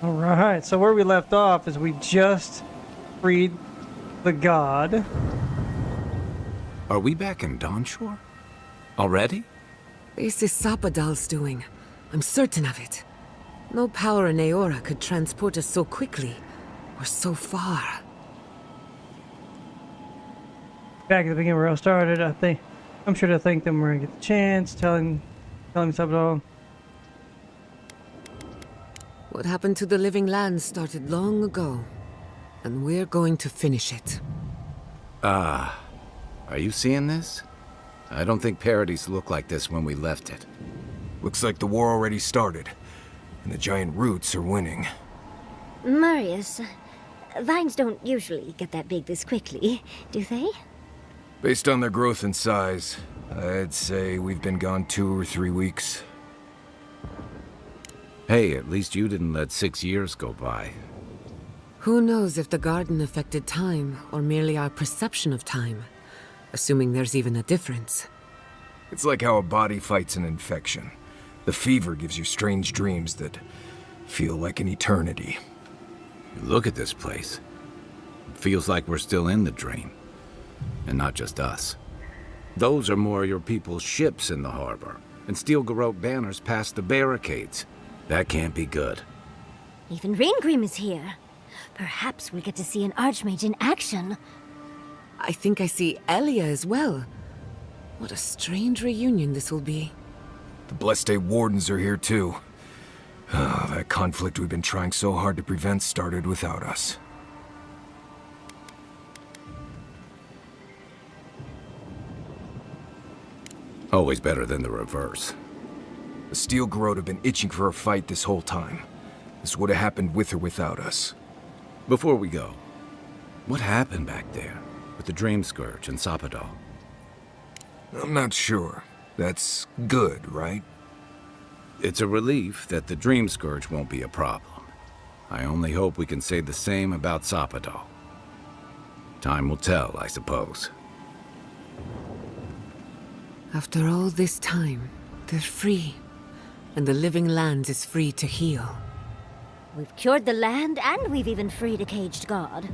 All right, so where we left off is we just freed the god. Are we back in Dawnshore? Already? This is Sapadal's doing. I'm certain of it. No power in Aora could transport us so quickly, or so far. Back at the beginning where I started, I'm sure to thank them when I get the chance, telling Sapadal. What happened to the living land started long ago, and we're going to finish it. Are you seeing this? I don't think Paradise looked like this when we left it. Looks like the war already started, and the giant roots are winning. Marius, vines don't usually get that big this quickly, do they? Based on their growth and size, I'd say we've been gone 2 or 3 weeks. Hey, at least you didn't let 6 years go by. Who knows if the garden affected time, or merely our perception of time, assuming there's even a difference. It's like how a body fights an infection. The fever gives you strange dreams that feel like an eternity. Look at this place. It feels like we're still in the dream. And not just us. Those are more your people's ships in the harbor, and steel garrote banners past the barricades. That can't be good. Even Raingrim is here. Perhaps we'll get to see an Archmage in action. I think I see Elia as well. What a strange reunion this will be. The Blessed Day Wardens are here too. That conflict we've been trying so hard to prevent started without us. Always better than the reverse. The Steel Garrote have been itching for a fight this whole time. This would have happened with or without us. Before we go, what happened back there with the Dream Scourge and Sapadal? I'm not sure. That's good, right? It's a relief that the Dream Scourge won't be a problem. I only hope we can say the same about Sapadal. Time will tell, I suppose. After all this time, they're free. And the living land is free to heal. We've cured the land, and we've even freed a caged god.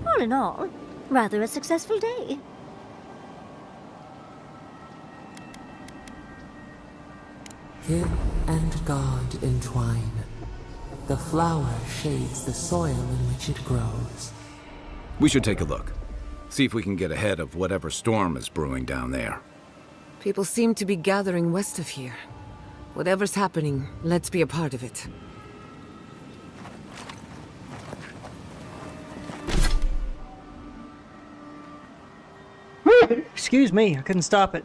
All in all, rather a successful day. Kid and God entwine. The flower shades the soil in which it grows. We should take a look. See if we can get ahead of whatever storm is brewing down there. People seem to be gathering west of here. Whatever's happening, let's be a part of it. Excuse me, I couldn't stop it.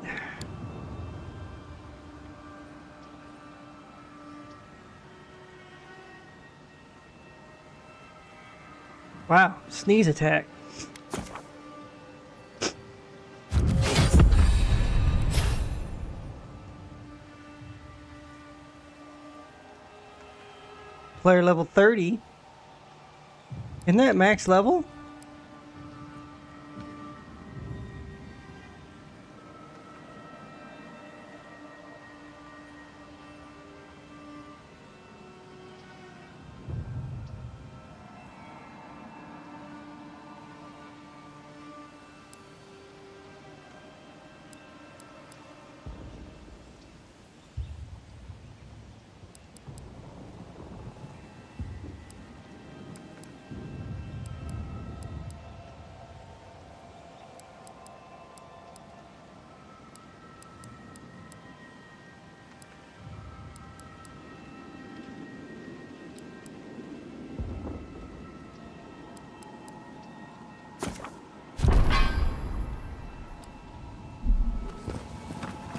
Wow, sneeze attack. Player level 30. Isn't that max level?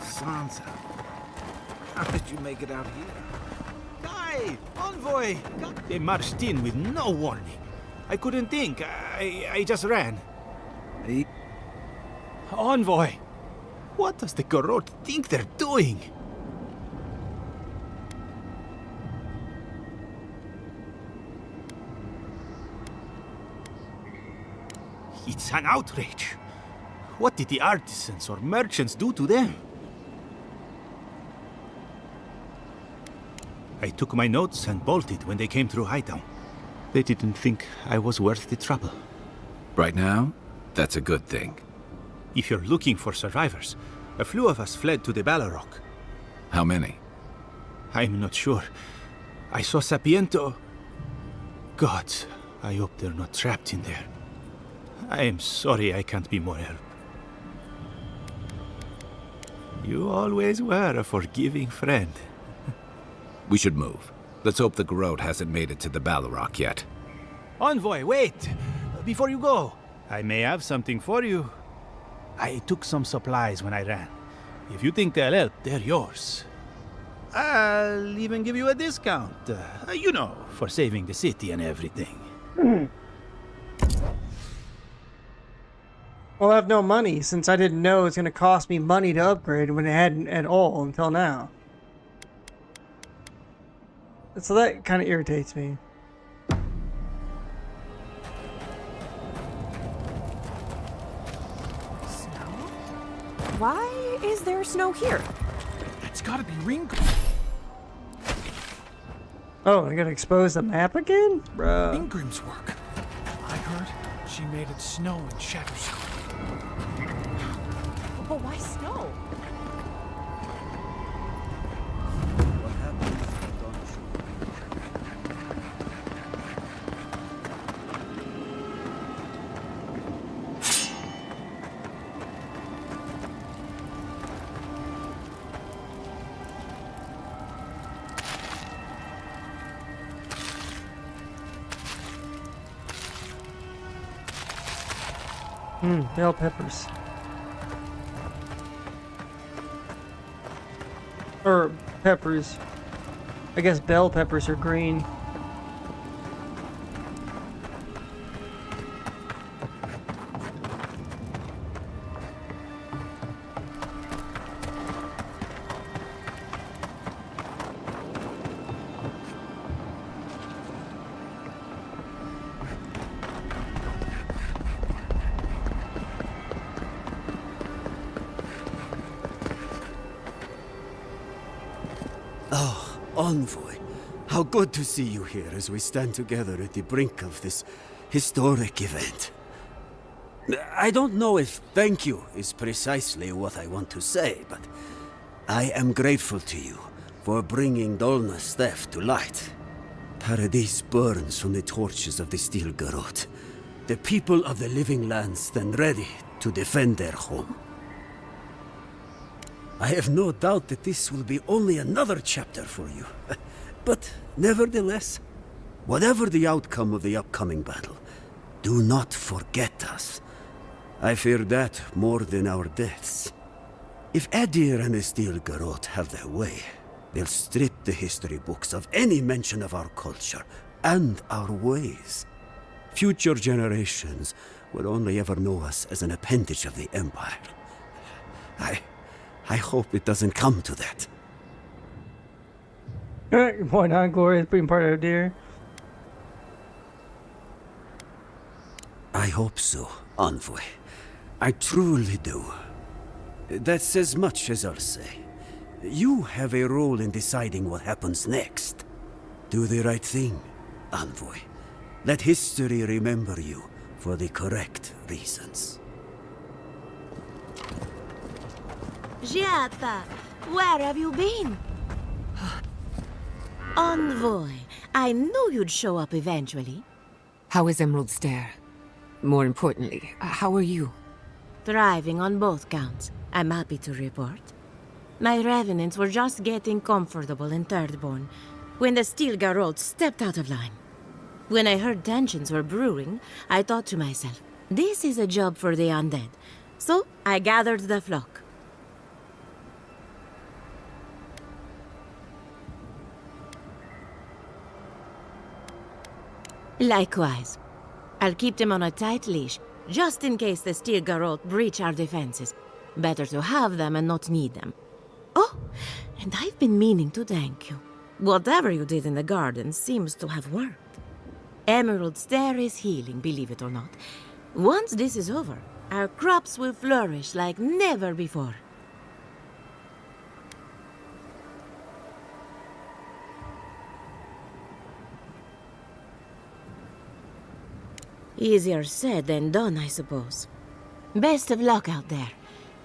Sansa, how did you make it out here? Guy! Envoy! They marched in with no warning. I couldn't think. I just ran. Envoy! What does the Garrote think they're doing? It's an outrage. What did the artisans or merchants do to them? I took my notes and bolted when they came through Hightown. They didn't think I was worth the trouble. Right now, that's a good thing. If you're looking for survivors, a few of us fled to the Balrog. How many? I'm not sure. I saw Sapiento. God, I hope they're not trapped in there. I am sorry I can't be more help. You always were a forgiving friend. We should move. Let's hope the Garrote hasn't made it to the Balrog yet. Envoy, wait! Before you go, I may have something for you. I took some supplies when I ran. If you think they'll help, they're yours. I'll even give you a discount. You know, for saving the city and everything. Well, I have no money since I didn't know it's going to cost me money to upgrade when it hadn't at all until now. So that kind of irritates me. Snow? Why is there snow here? It's gotta be Ringo. Oh, I gotta expose the map again? Bruh. Ingrim's work. I heard she made it snow in Shatterskull. But why snow? Bell peppers. Or peppers. I guess bell peppers are green. Envoy, how good to see you here as we stand together at the brink of this historic event. I don't know if thank you is precisely what I want to say, but I am grateful to you for bringing Dolna's theft to light. Paradise burns from the torches of the Steel Garrote. The people of the Living Lands stand ready to defend their home. I have no doubt that this will be only another chapter for you. But nevertheless, whatever the outcome of the upcoming battle, do not forget us. I fear that more than our deaths. If Adir and the Steel Garrote have their way, they'll strip the history books of any mention of our culture and our ways. Future generations will only ever know us as an appendage of the Empire. I hope it doesn't come to that. Why not? Gloria is being part of deer. I hope so, Envoy. I truly do. That's as much as I'll say. You have a role in deciding what happens next. Do the right thing, Envoy. Let history remember you for the correct reasons. Giata, where have you been? Envoy, I knew you'd show up eventually. How is Emerald Stair? More importantly, how are you? Thriving on both counts, I'm happy to report. My revenants were just getting comfortable in Thirdborn when the Steel Garrote stepped out of line. When I heard tensions were brewing, I thought to myself, this is a job for the undead. So I gathered the flock. Likewise. I'll keep them on a tight leash, just in case the Steel Garrote breach our defenses. Better to have them and not need them. Oh, and I've been meaning to thank you. Whatever you did in the garden seems to have worked. Emerald Stair is healing, believe it or not. Once this is over, our crops will flourish like never before. Easier said than done, I suppose. Best of luck out there.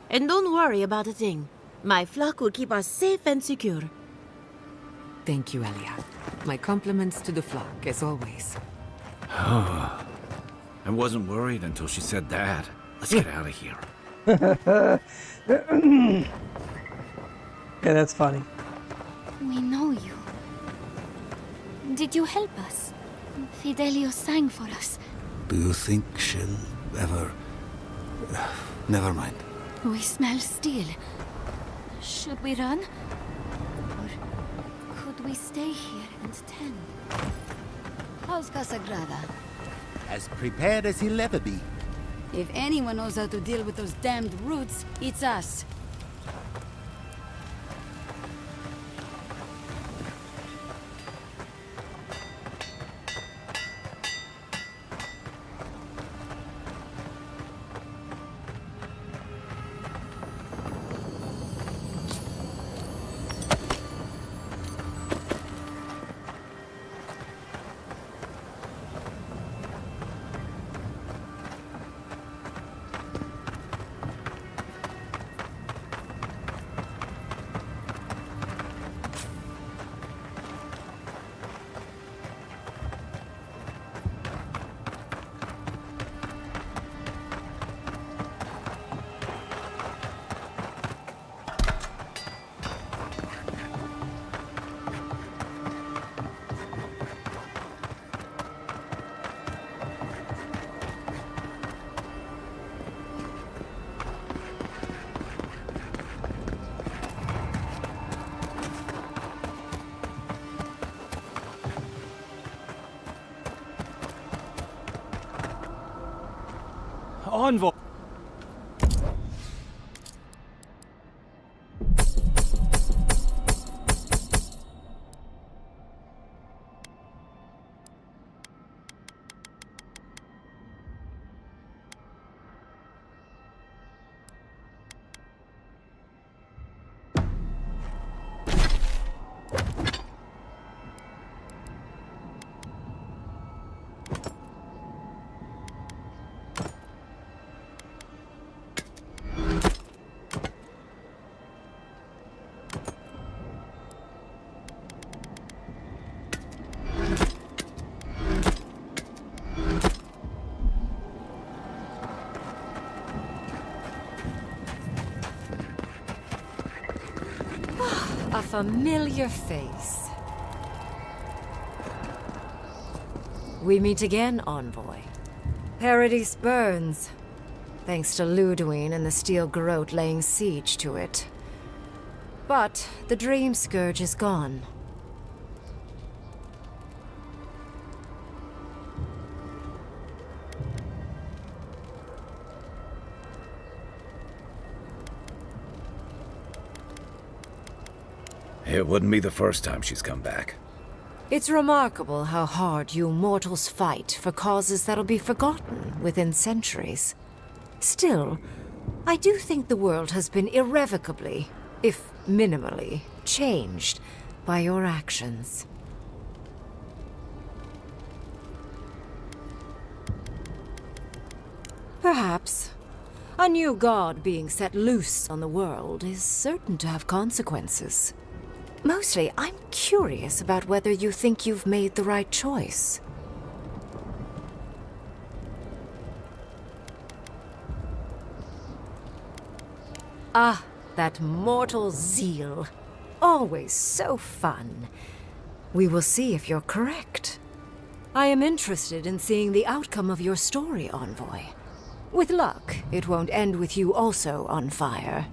And don't worry about a thing. My flock will keep us safe and secure. Thank you, Elia. My compliments to the flock, as always. I wasn't worried until she said that. Let's get out of here. Yeah, that's funny. We know you. Did you help us? Fidelio sang for us. Do you think she'll ever... Never mind. We smell steel. Should we run? Or could we stay here and tend? How's Casagrada? As prepared as he'll ever be. If anyone knows how to deal with those damned roots, it's us. Envoy. A familiar face. We meet again, Envoy. Paradise burns, thanks to Ludwine and the Steel Garrote laying siege to it. But the Dream Scourge is gone. It wouldn't be the first time she's come back. It's remarkable how hard you mortals fight for causes that'll be forgotten within centuries. Still, I do think the world has been irrevocably, if minimally, changed by your actions. Perhaps. A new god being set loose on the world is certain to have consequences. Mostly, I'm curious about whether you think you've made the right choice. Ah, that mortal zeal. Always so fun. We will see if you're correct. I am interested in seeing the outcome of your story, Envoy. With luck, it won't end with you also on fire.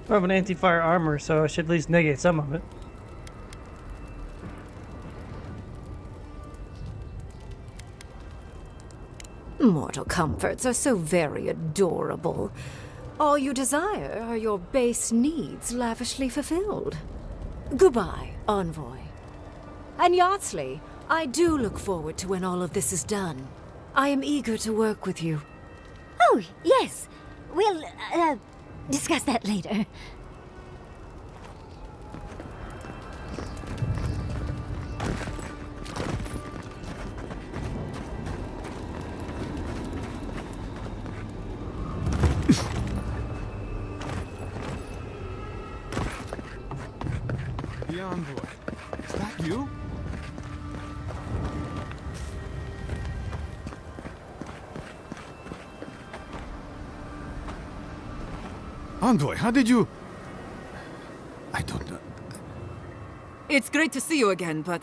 I have an anti-fire armor, so I should at least negate some of it. Mortal comforts are so very adorable. All you desire are your base needs lavishly fulfilled. Goodbye, Envoy. And Yardsley, I do look forward to when all of this is done. I am eager to work with you. Oh, yes. We'll, discuss that later. Envoy. Is that you? Envoy, how did you... I don't know. It's great to see you again, but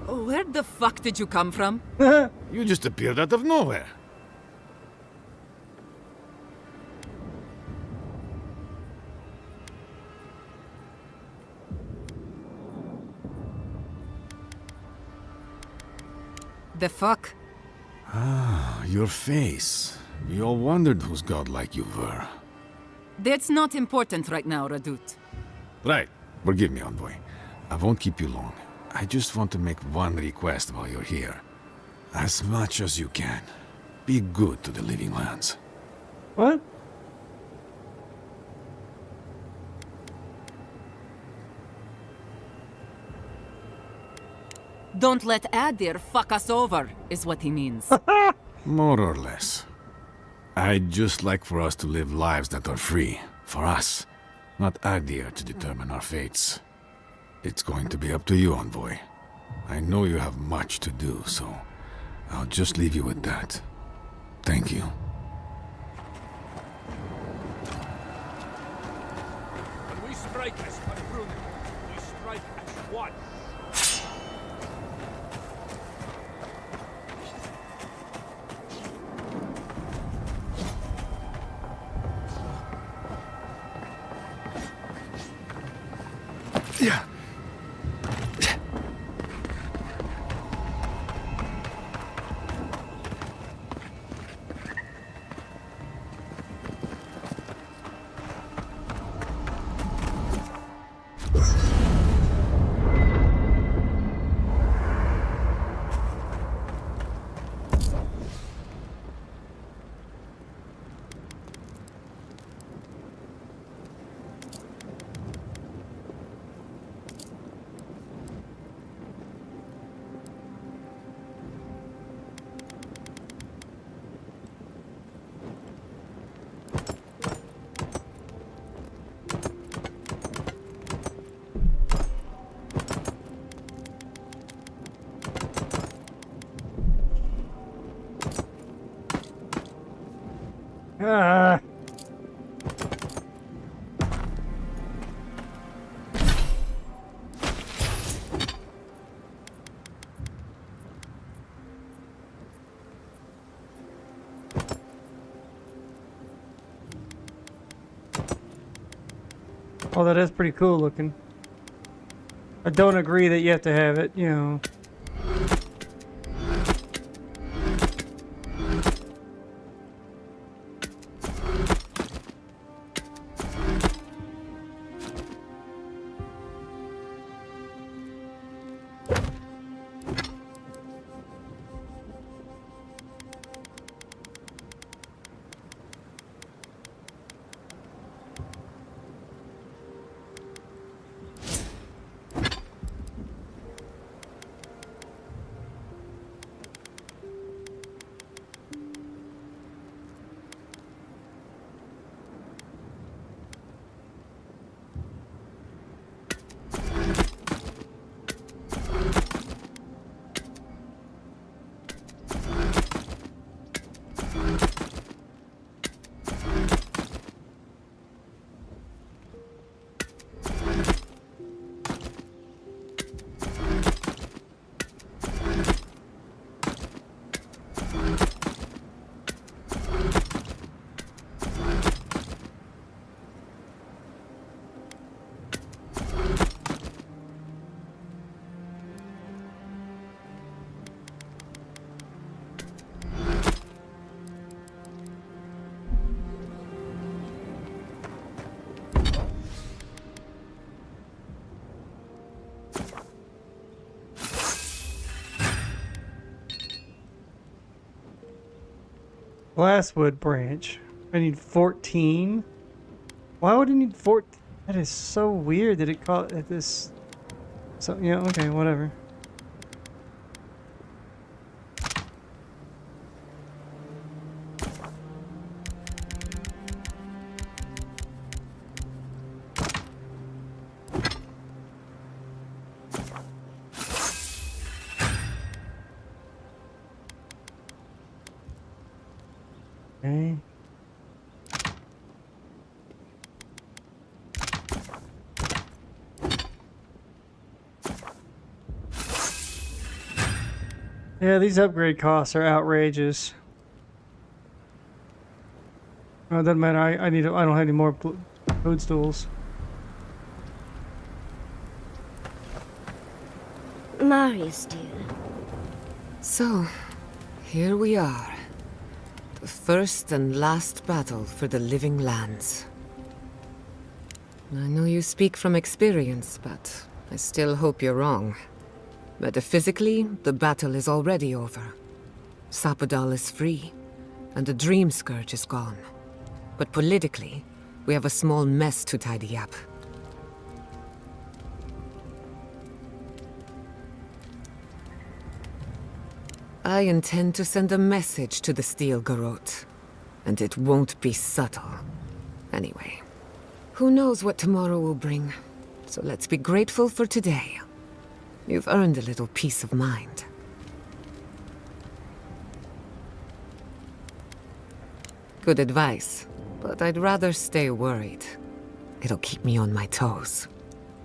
where the fuck did you come from? You just appeared out of nowhere. The fuck? Ah, your face. We all wondered whose godlike you were. That's not important right now, Radut. Right. Forgive me, Envoy. I won't keep you long. I just want to make one request while you're here. As much as you can. Be good to the Living Lands. What? Don't let Adir fuck us over, is what he means. More or less. I'd just like for us to live lives that are free. For us. Not Adir to determine our fates. It's going to be up to you, Envoy. I know you have much to do, so I'll just leave you with that. Thank you. When we strike as Brune, we strike as one. Yeah. Ah. Oh, that is pretty cool looking. I don't agree that you have to have it, you know. Glasswood branch. I need 14. Why would I need 14? That is so weird that it caught at this. So yeah, okay, whatever. Okay. Yeah, these upgrade costs are outrageous. Oh, it doesn't matter. I don't have any more foodstools. Marius, dear. So, here we are. The first and last battle for the living lands. I know you speak from experience, but I still hope you're wrong. Metaphysically, the battle is already over. Sapadal is free, and the Dream Scourge is gone. But politically, we have a small mess to tidy up. I intend to send a message to the Steel Garrote, and it won't be subtle. Anyway, who knows what tomorrow will bring, so let's be grateful for today. You've earned a little peace of mind. Good advice, but I'd rather stay worried. It'll keep me on my toes.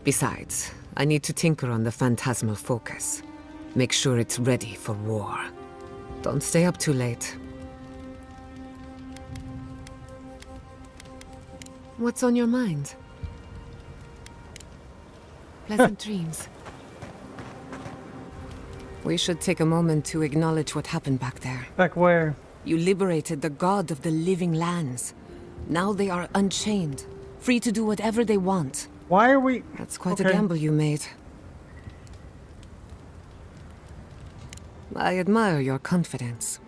Besides, I need to tinker on the phantasmal focus. Make sure it's ready for war. Don't stay up too late. What's on your mind? Pleasant dreams. We should take a moment to acknowledge what happened back there. Back where? You liberated the god of the living lands. Now they are unchained, free to do whatever they want. Why are we... That's quite a gamble you made. I admire your confidence.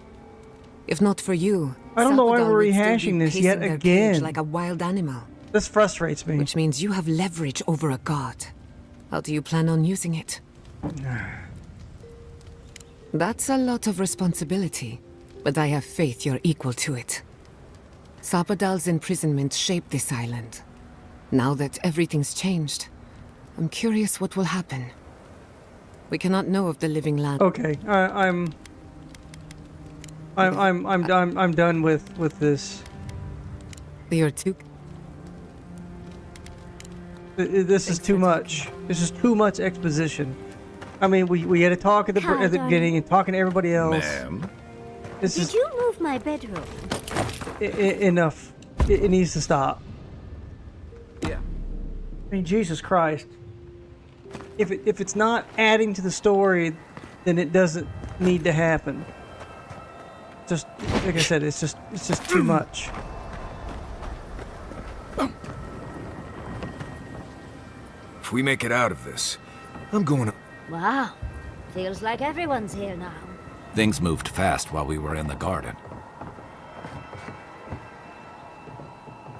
If not for you, I don't know why Sapadal we're would still rehashing be this pacing yet their again. cage like a wild animal. This frustrates me. Which means you have leverage over a god. How do you plan on using it? That's a lot of responsibility, but I have faith you're equal to it. Sapadal's imprisonment shaped this island. Now that everything's changed, I'm curious what will happen. We cannot know of the living land. Okay, I'm done with this. You're too. This is too much. This is too much exposition. I mean, we had a talk at the beginning and talking to everybody else. Ma'am? Did you move my bedroom? Enough. It needs to stop. Yeah. I mean, Jesus Christ. If it's not adding to the story, then it doesn't need to happen. Just like I said, it's just too much. If we make it out of this, I'm going to... Wow. Feels like everyone's here now. Things moved fast while we were in the garden.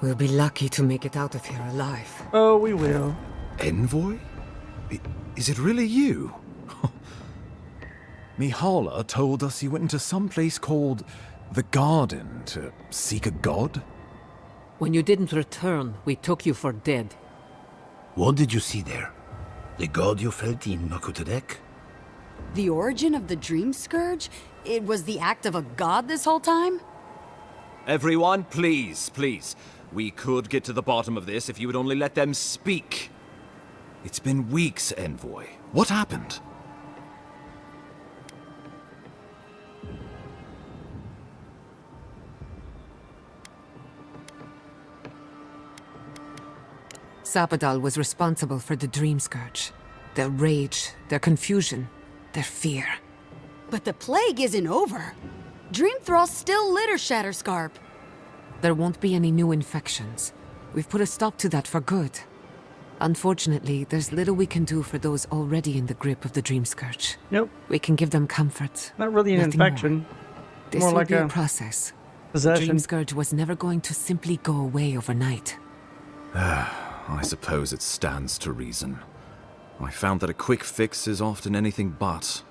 We'll be lucky to make it out of here alive. Oh, we will. Envoy? Is it really you? Mihala told us you went into some place called the Garden to seek a god? When you didn't return, we took you for dead. What did you see there? The god you felt in Makutadek? The origin of the Dream Scourge? It was the act of a god this whole time? Everyone, please, please. We could get to the bottom of this if you would only let them speak. It's been weeks, Envoy. What happened? Sapadal was responsible for the Dream Scourge. Their rage, their confusion, their fear. But the plague isn't over. Dream Thralls still litter Shatterscarp. There won't be any new infections. We've put a stop to that for good. Unfortunately, there's little we can do for those already in the grip of the Dream Scourge. Nope. We can give them comfort. Not really an Nothing infection. More. This More will like be a a process. possession. The Dream Scourge was never going to simply go away overnight. I suppose it stands to reason. I found that a quick fix is often anything but.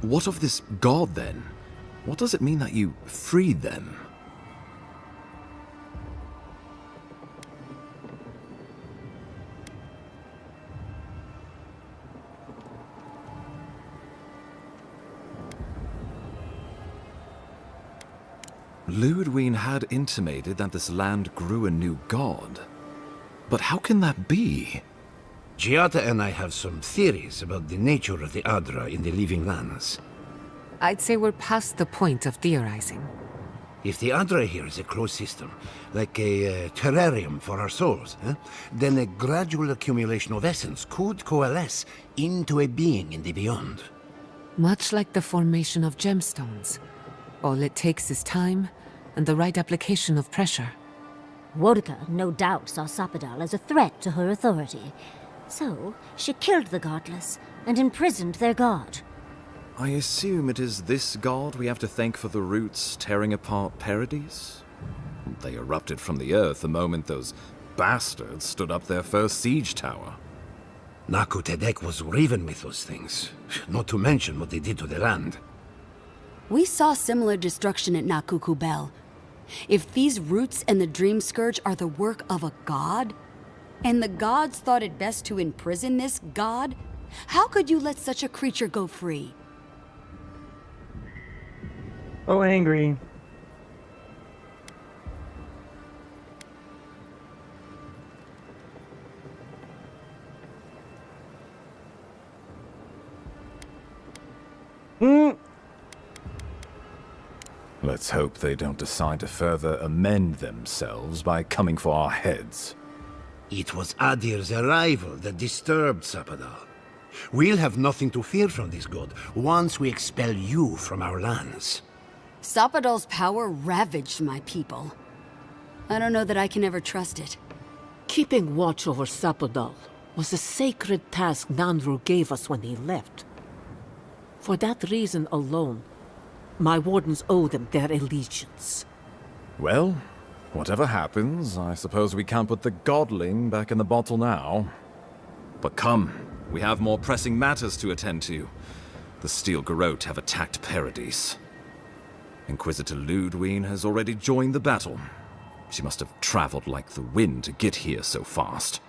What of this god, then? What does it mean that you freed them? Ludwig had intimated that this land grew a new god. But how can that be? Giada and I have some theories about the nature of the Adra in the living lands. I'd say we're past the point of theorizing. If the Adra here is a closed system, like a terrarium for our souls, then a gradual accumulation of essence could coalesce into a being in the beyond. Much like the formation of gemstones. All it takes is time and the right application of pressure. Wodka no doubt saw Sapadal as a threat to her authority. So, she killed the godless and imprisoned their god. I assume it is this god we have to thank for the roots tearing apart Paradise? They erupted from the earth the moment those bastards stood up their first siege tower. Naku Tedek was riven with those things, not to mention what they did to the land. We saw similar destruction at Nakuku Bell. If these roots and the Dream Scourge are the work of a god, and the gods thought it best to imprison this god, how could you let such a creature go free? Oh, angry. Let's hope they don't decide to further amend themselves by coming for our heads. It was Adir's arrival that disturbed Sapadal. We'll have nothing to fear from this god once we expel you from our lands. Sapadal's power ravaged my people. I don't know that I can ever trust it. Keeping watch over Sapadal was a sacred task Nandru gave us when he left. For that reason alone, my wardens owe them their allegiance. Well, whatever happens, I suppose we can't put the godling back in the bottle now. But come, we have more pressing matters to attend to. The Steel Garrote have attacked Paradise. Inquisitor Ludwig has already joined the battle. She must have traveled like the wind to get here so fast.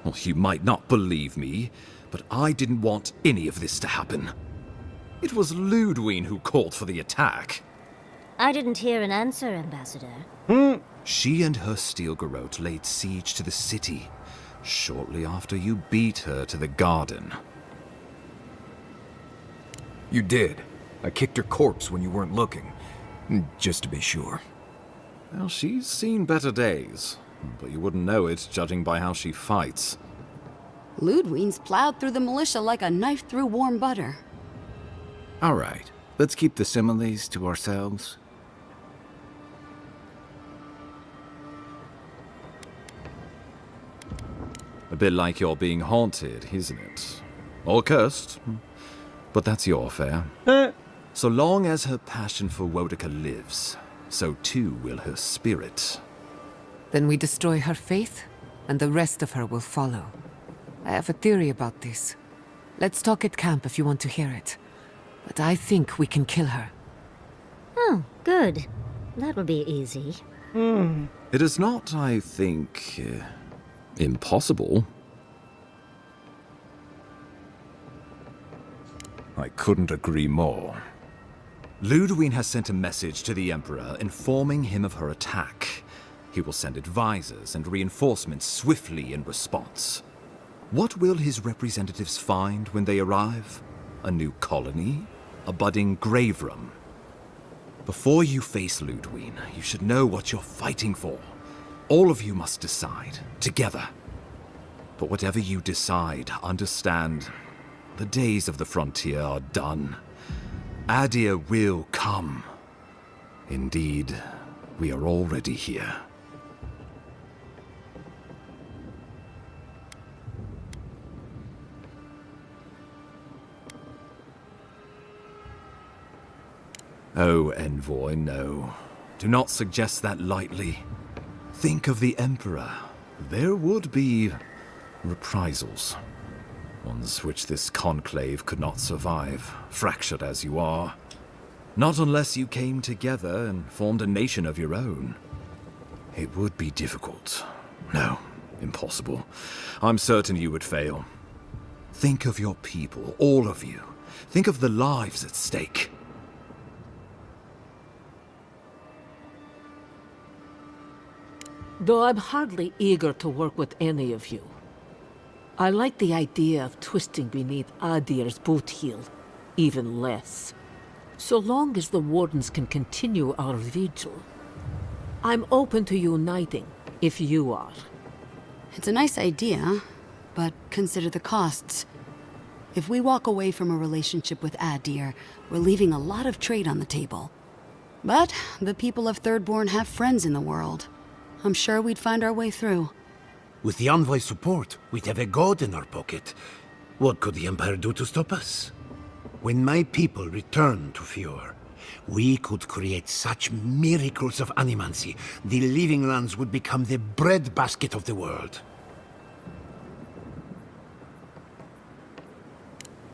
Well, you might not believe me, but I didn't want any of this to happen. It was Ludwig who called for the attack. I didn't hear an answer, Ambassador. She and her Steel Garrote laid siege to the city shortly after you beat her to the garden. You did. I kicked her corpse when you weren't looking, just to be sure. Well, she's seen better days, but you wouldn't know it judging by how she fights. Ludwig's plowed through the militia like a knife through warm butter. All right, let's keep the similes to ourselves. A bit like you're being haunted, isn't it? Or cursed. But that's your affair. So long as her passion for Wodka lives, so too will her spirit. Then we destroy her faith, and the rest of her will follow. I have a theory about this. Let's talk at camp if you want to hear it. But I think we can kill her. Oh, good. That will be easy. It is not, I think, impossible. I couldn't agree more. Ludwig has sent a message to the Emperor informing him of her attack. He will send advisors and reinforcements swiftly in response. What will his representatives find when they arrive? A new colony? A budding grave room? Before you face Ludwig, you should know what you're fighting for. All of you must decide, together. But whatever you decide, understand, the days of the frontier are done. Adir will come. Indeed, we are already here. Oh, Envoy, no. Do not suggest that lightly. Think of the Emperor. There would be reprisals. Ones which this conclave could not survive, fractured as you are. Not unless you came together and formed a nation of your own. It would be difficult. No, impossible. I'm certain you would fail. Think of your people, all of you. Think of the lives at stake. Though I'm hardly eager to work with any of you, I like the idea of twisting beneath Adir's boot heel even less. So long as the Wardens can continue our vigil, I'm open to uniting, if you are. It's a nice idea, but consider the costs. If we walk away from a relationship with Adir, we're leaving a lot of trade on the table. But the people of Thirdborn have friends in the world. I'm sure we'd find our way through. With the Envoy's support, we'd have a god in our pocket. What could the Empire do to stop us? When my people return to Fjord, we could create such miracles of animancy, the Living Lands would become the breadbasket of the world.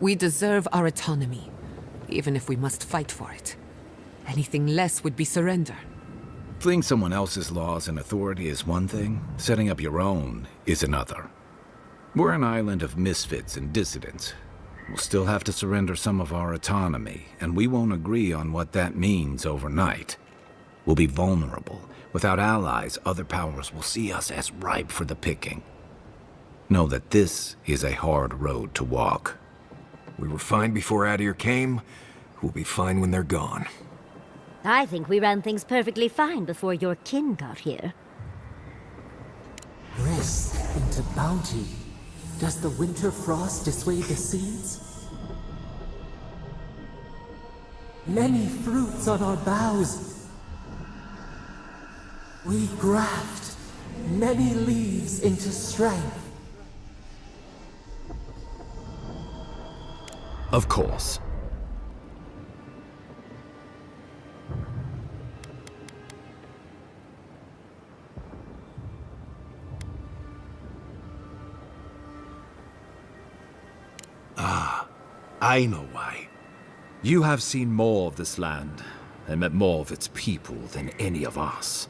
We deserve our autonomy, even if we must fight for it. Anything less would be surrender. Fleeing someone else's laws and authority is one thing, setting up your own is another. We're an island of misfits and dissidents. We'll still have to surrender some of our autonomy, and we won't agree on what that means overnight. We'll be vulnerable. Without allies, other powers will see us as ripe for the picking. Know that this is a hard road to walk. We were fine before Adir came. We'll be fine when they're gone. I think we ran things perfectly fine before your kin got here. Rest into bounty. Does the winter frost dissuade the seeds? Many fruits on our boughs. We graft many leaves into strength. Of course. I know why. You have seen more of this land, and met more of its people than any of us.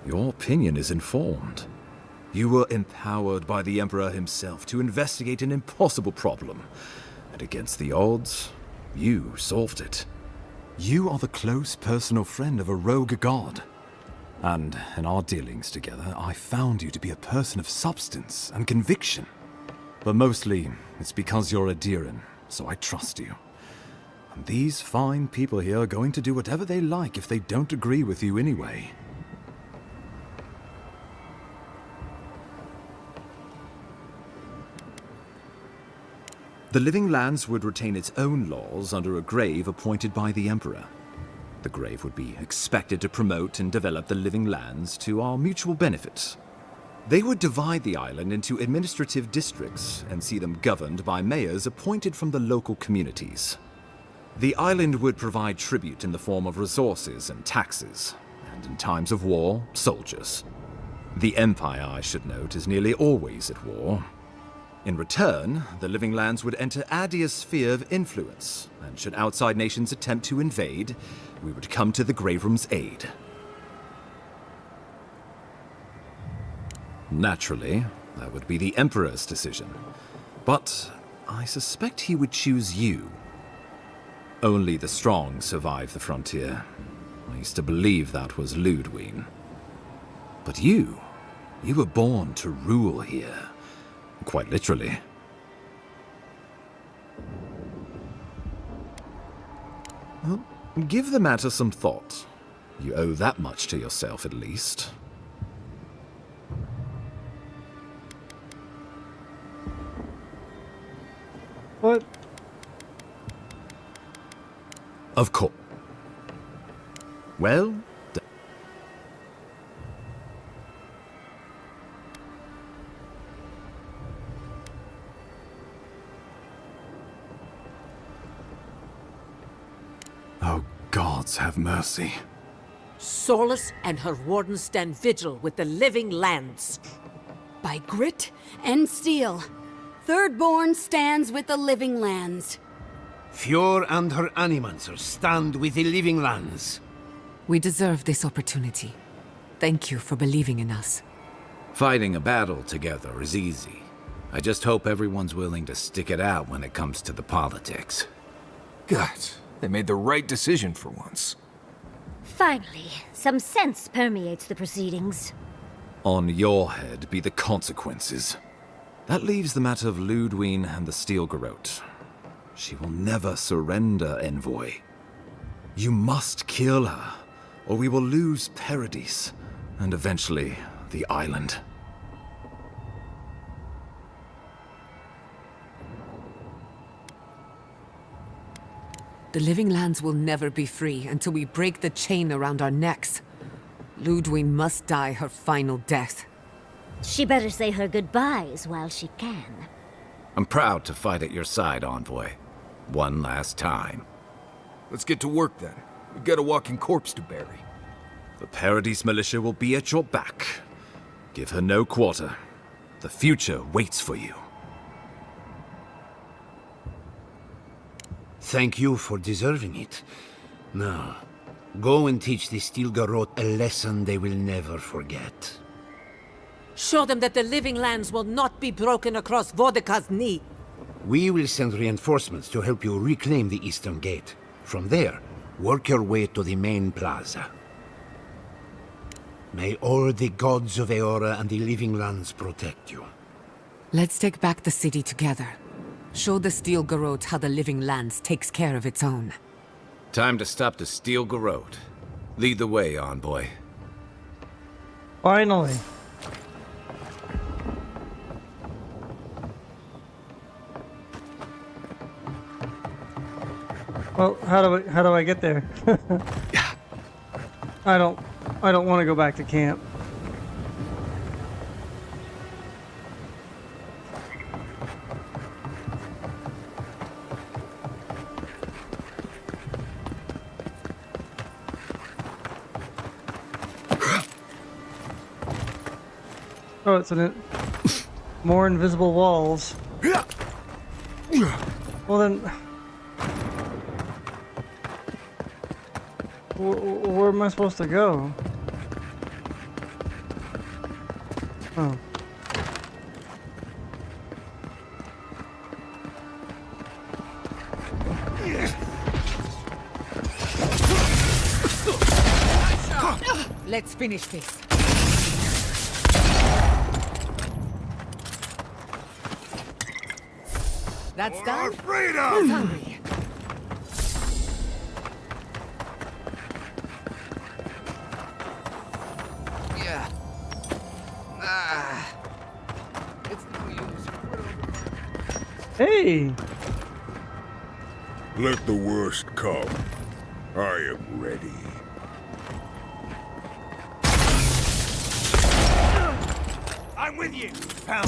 Your opinion is informed. You were empowered by the Emperor himself to investigate an impossible problem. And against the odds, you solved it. You are the close personal friend of a rogue god. And in our dealings together, I found you to be a person of substance and conviction. But mostly, it's because you're Adiran, so I trust you. And these fine people here are going to do whatever they like if they don't agree with you anyway. The Living Lands would retain its own laws under a grave appointed by the Emperor. The grave would be expected to promote and develop the Living Lands to our mutual benefit. They would divide the island into administrative districts and see them governed by mayors appointed from the local communities. The island would provide tribute in the form of resources and taxes, and in times of war, soldiers. The Empire, I should note, is nearly always at war. In return, the Living Lands would enter Adir's sphere of influence, and should outside nations attempt to invade, we would come to the Grave Room's aid. Naturally, that would be the Emperor's decision. But I suspect he would choose you. Only the strong survive the frontier. I used to believe that was Ludwig. But you were born to rule here. Quite literally. Well, give the matter some thought. You owe that much to yourself, at least. What? Of course. Well, oh, gods have mercy. Solus and her wardens stand vigil with the Living Lands. By grit and steel, Thirdborn stands with the Living Lands. Fjord and her animancers stand with the Living Lands. We deserve this opportunity. Thank you for believing in us. Fighting a battle together is easy. I just hope everyone's willing to stick it out when it comes to the politics. God, they made the right decision for once. Finally, some sense permeates the proceedings. On your head be the consequences. That leaves the matter of Ludwine and the Steel Garrote. She will never surrender, Envoy. You must kill her, or we will lose Paradis, and eventually the island. The Living Lands will never be free until we break the chain around our necks. Ludwine must die her final death. She better say her goodbyes while she can. I'm proud to fight at your side, Envoy. One last time. Let's get to work then. We've got a walking corpse to bury. The Paradis militia will be at your back. Give her no quarter. The future waits for you. Thank you for deserving it. Now, go and teach the Steel Garrote a lesson they will never forget. Show them that the Living Lands will not be broken across Vodka's knee. We will send reinforcements to help you reclaim the Eastern Gate. From there, work your way to the main plaza. May all the gods of Eora and the Living Lands protect you. Let's take back the city together. Show the Steel Garrote how the Living Lands takes care of its own. Time to stop the Steel Garrote. Lead the way, Envoy. Finally. Well, how do I get there? I don't want to go back to camp. Oh, it's more invisible walls. Well then, where am I supposed to go? Oh. Let's finish this. That's done? Freedom! Who's hungry? Yeah. It's no use. Hey! Let the worst come. I am ready. I'm with you, pal.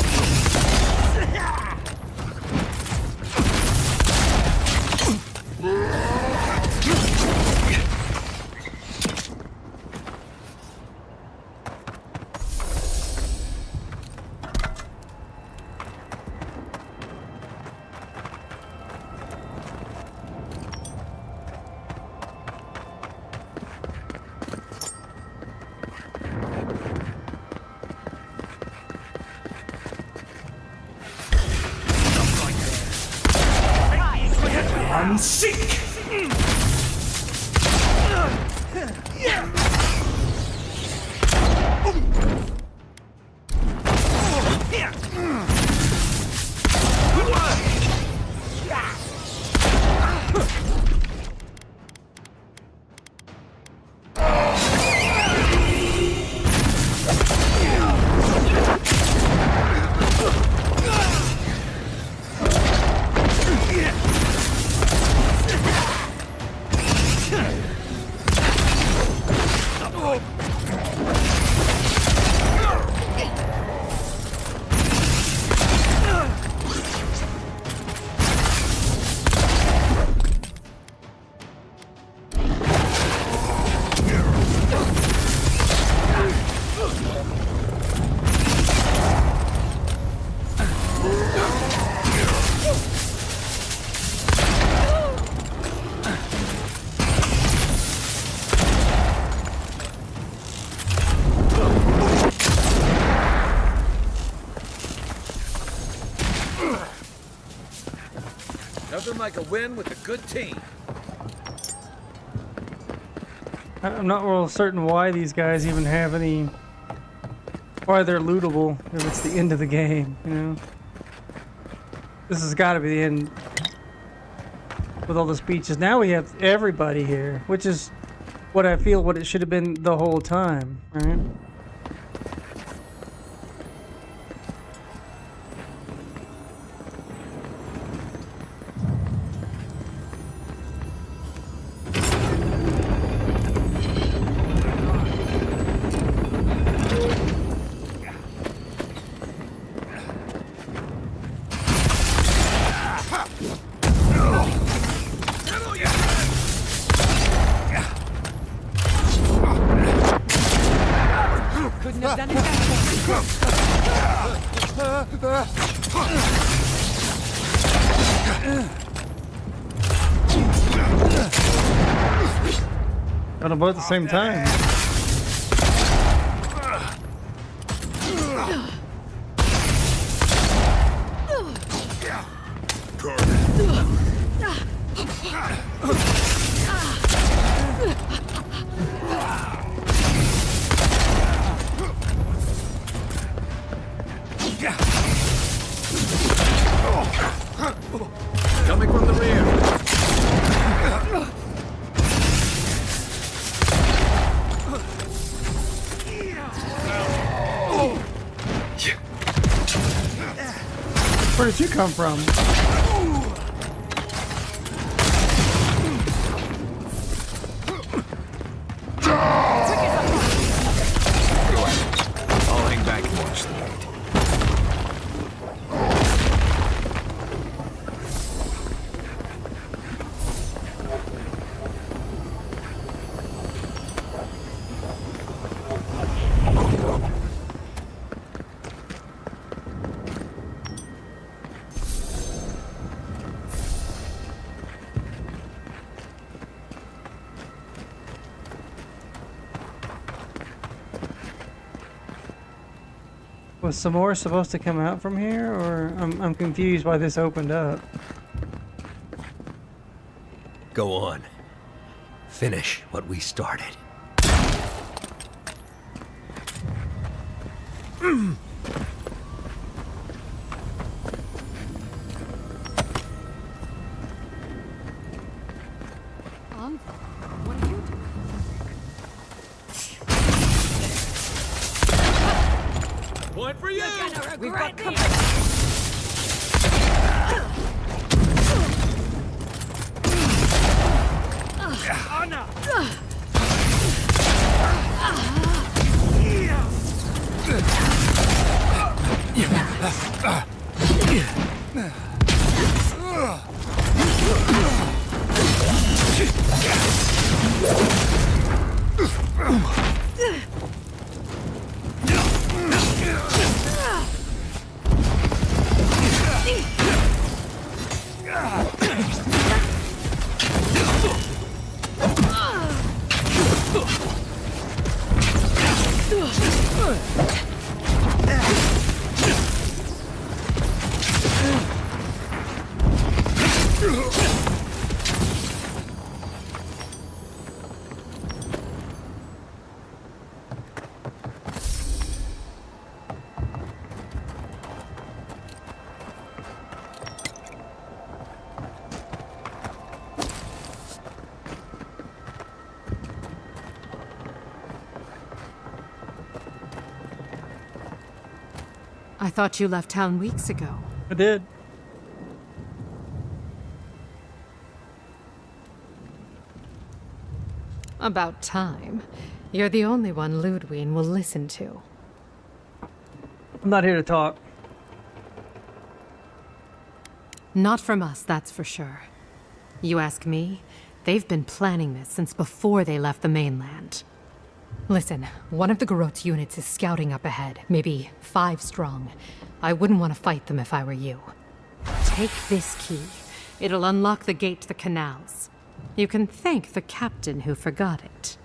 I'm sick! Nothing like a win with a good team. I'm not real certain why these guys even have any... Why they're lootable if it's the end of the game, you know? This has got to be the end with all the speeches. Now we have everybody here, which is what I feel what it should have been the whole time, right? Couldn't have done it better. Got them both at the same time. Coming from the rear. Where did you come from? I'll hang back and watch the gate. Was some more supposed to come out from here, or I'm confused why this opened up. Go on. Finish what we started. What are you doing? Point for you! We've got company. I thought you left town weeks ago. I did. About time. You're the only one Ludwig will listen to. I'm not here to talk. Not from us, that's for sure. You ask me, they've been planning this since before they left the mainland. Listen, one of the Garot's units is scouting up ahead, maybe 5 strong. I wouldn't want to fight them if I were you. Take this key. It'll unlock the gate to the canals. You can thank the captain who forgot it.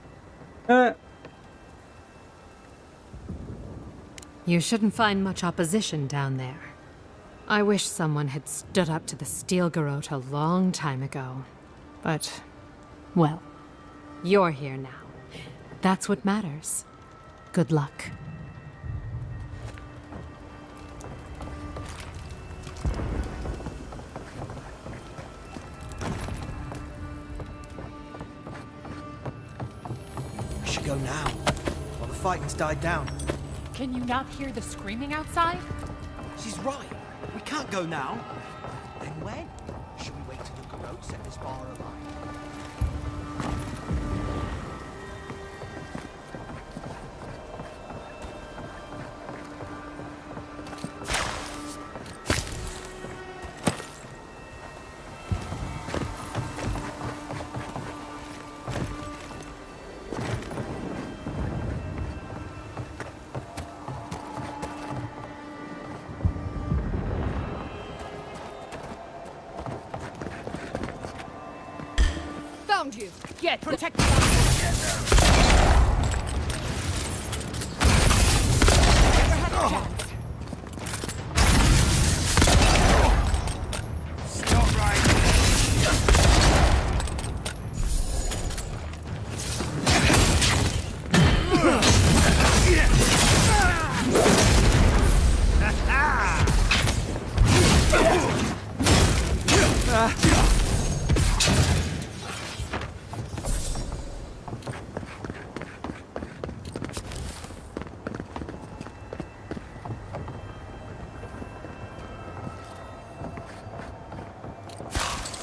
You shouldn't find much opposition down there. I wish someone had stood up to the Steel Garrote a long time ago. But, well, you're here now. That's what matters. Good luck. We should go now, while the fighting's died down. Can you not hear the screaming outside? She's right. We can't go now. Then when? Should we wait till the Garrote set this bar alight? Found you. Get protect.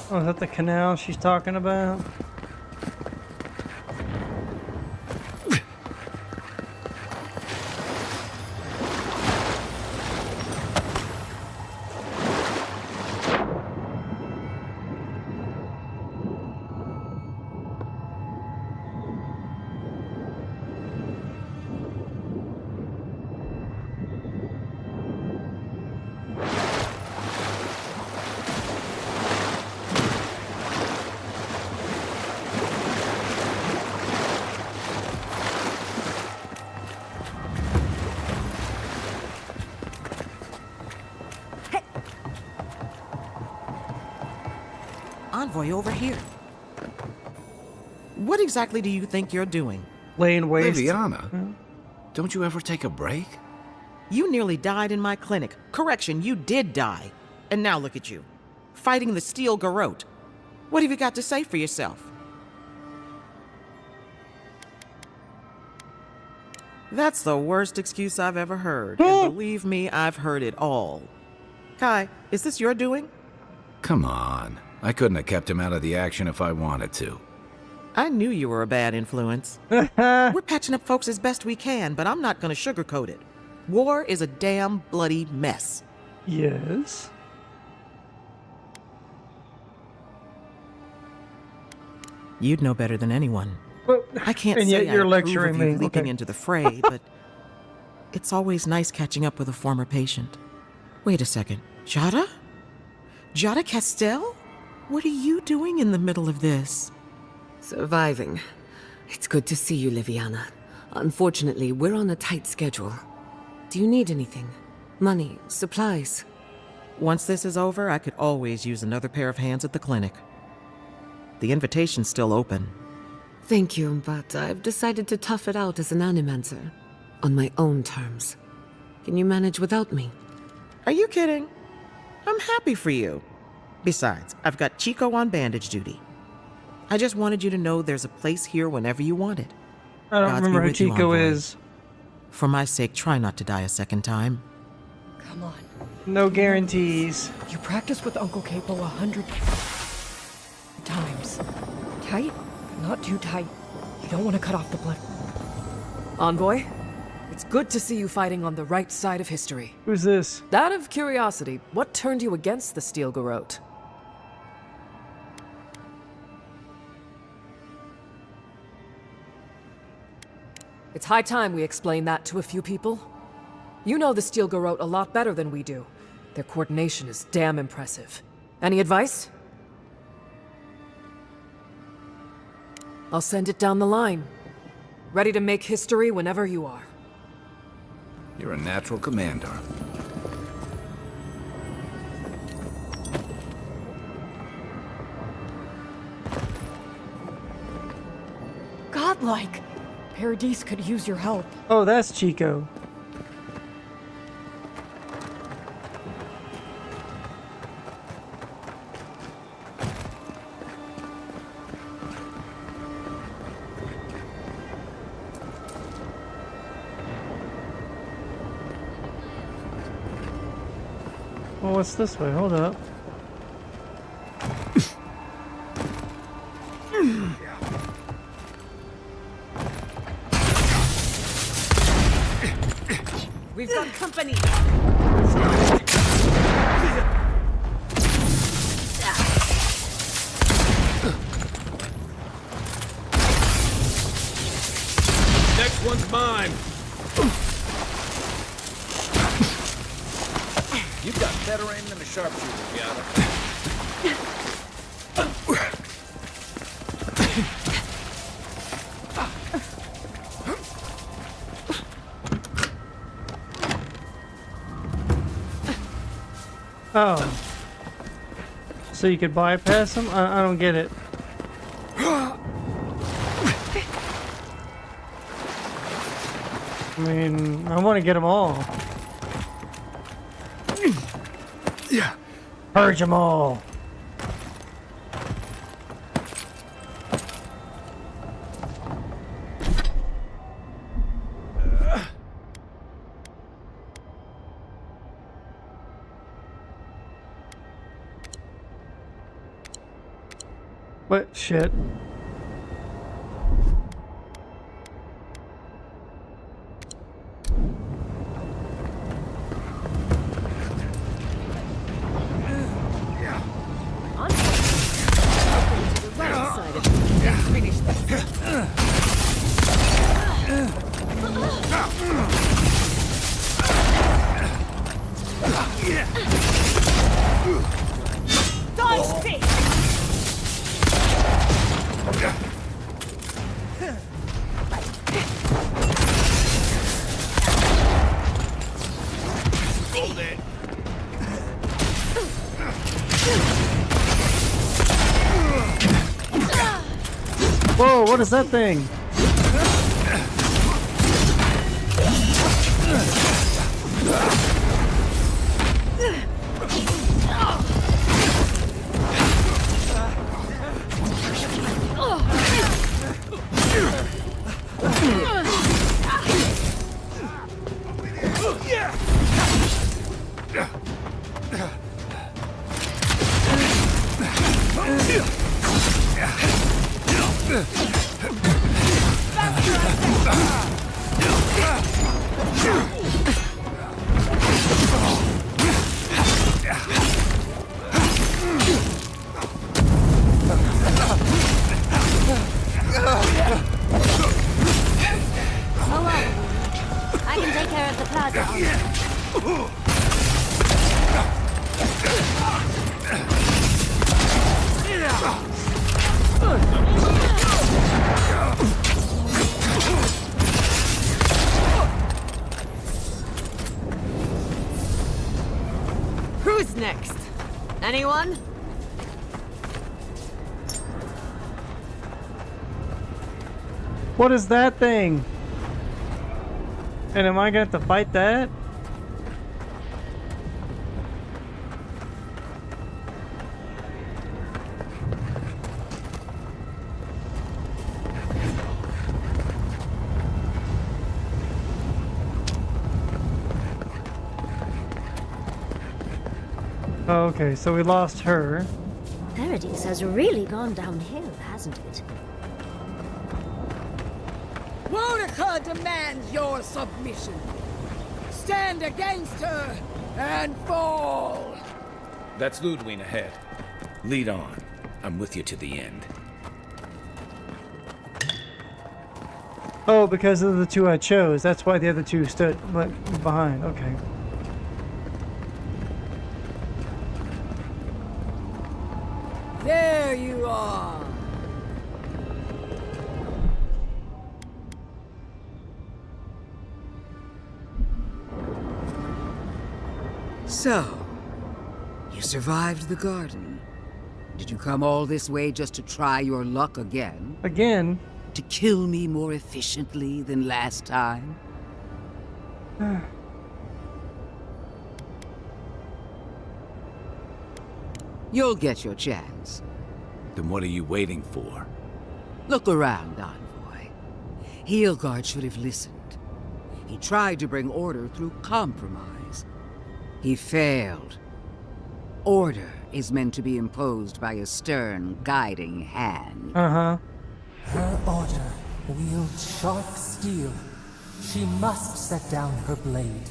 Oh, is that the canal she's talking about? Envoy over here. What exactly do you think you're doing? Laying waste. Liviana, don't you ever take a break? You nearly died in my clinic. Correction, you did die. And now look at you, fighting the Steel Garrote. What have you got to say for yourself? That's the worst excuse I've ever heard. And believe me, I've heard it all. Kai, is this your doing? Come on. I couldn't have kept him out of the action if I wanted to. I knew you were a bad influence. We're patching up folks as best we can, but I'm not going to sugarcoat it. War is a damn bloody mess. Yes. You'd know better than anyone. Well, I can't and say yet you're I approve lecturing of you me. leaping Okay. into the fray, but it's always nice catching up with a former patient. Wait a second. Jada? Jada Castell? What are you doing in the middle of this? Surviving. It's good to see you, Liviana. Unfortunately, we're on a tight schedule. Do you need anything? Money? Supplies? Once this is over, I could always use another pair of hands at the clinic. The invitation's still open. Thank you, but I've decided to tough it out as an animancer. On my own terms. Can you manage without me? Are you kidding? I'm happy for you. Besides, I've got Chico on bandage duty. I just wanted you to know there's a place here whenever you want it. I don't Godspeed remember who with you, Chico Envoy. is. For my sake, try not to die a second time. Come on. No guarantees. You practiced with Uncle Capo 100 times. Tight? Not too tight. You don't want to cut off the blood. Envoy, it's good to see you fighting on the right side of history. Who's this? Out of curiosity, what turned you against the Steel Garrote? It's high time we explain that to a few people. You know the Steel Garrote a lot better than we do. Their coordination is damn impressive. Any advice? I'll send it down the line. Ready to make history whenever you are. You're a natural commander. godlike. Paradise could use your help. Oh, that's Chico. Well, what's this way? Hold up. We've got company. Next one's mine. You've got better aim than a sharpshooter, Elgato. Oh. So you could bypass them? I don't get it. I mean, I want to get them all. Yeah. Purge them all. What shit? Whoa, what is that thing? I can take care of the plaza. Who's next? Anyone? What is that thing? And am I gonna have to fight that? Okay, so we lost her. Paradise has really gone downhill, hasn't it? Monica demands your submission. Stand against her and fall. That's Ludwig ahead. Lead on. I'm with you to the end. Oh, because of the two I chose. That's why the other two stood behind. Okay. There you are. So, you survived the garden. Did you come all this way just to try your luck again? Again? to kill me more efficiently than last time? You'll get your chance. Then what are you waiting for? Look around, Envoy. Heelguard should have listened. He tried to bring order through compromise. He failed. Order is meant to be imposed by a stern, guiding hand. Uh-huh. Her order wields sharp steel. She must set down her blade.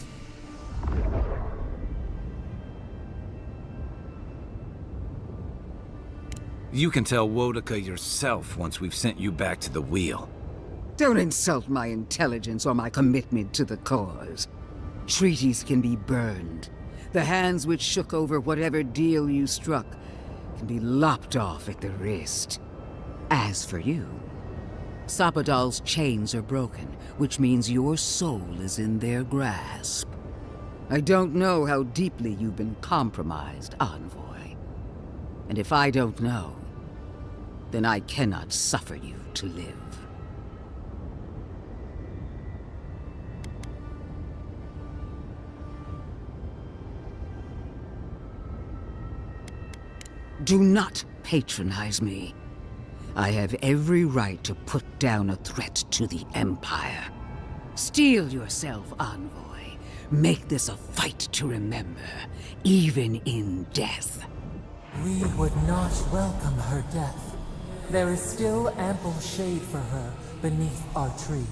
You can tell Wodaka yourself once we've sent you back to the wheel. Don't insult my intelligence or my commitment to the cause. Treaties can be burned. The hands which shook over whatever deal you struck can be lopped off at the wrist. As for you, Sapadal's chains are broken, which means your soul is in their grasp. I don't know how deeply you've been compromised, Envoy. And if I don't know, then I cannot suffer you to live. Do not patronize me. I have every right to put down a threat to the Empire. Steel yourself, Envoy. Make this a fight to remember, even in death. We would not welcome her death. There is still ample shade for her beneath our tree.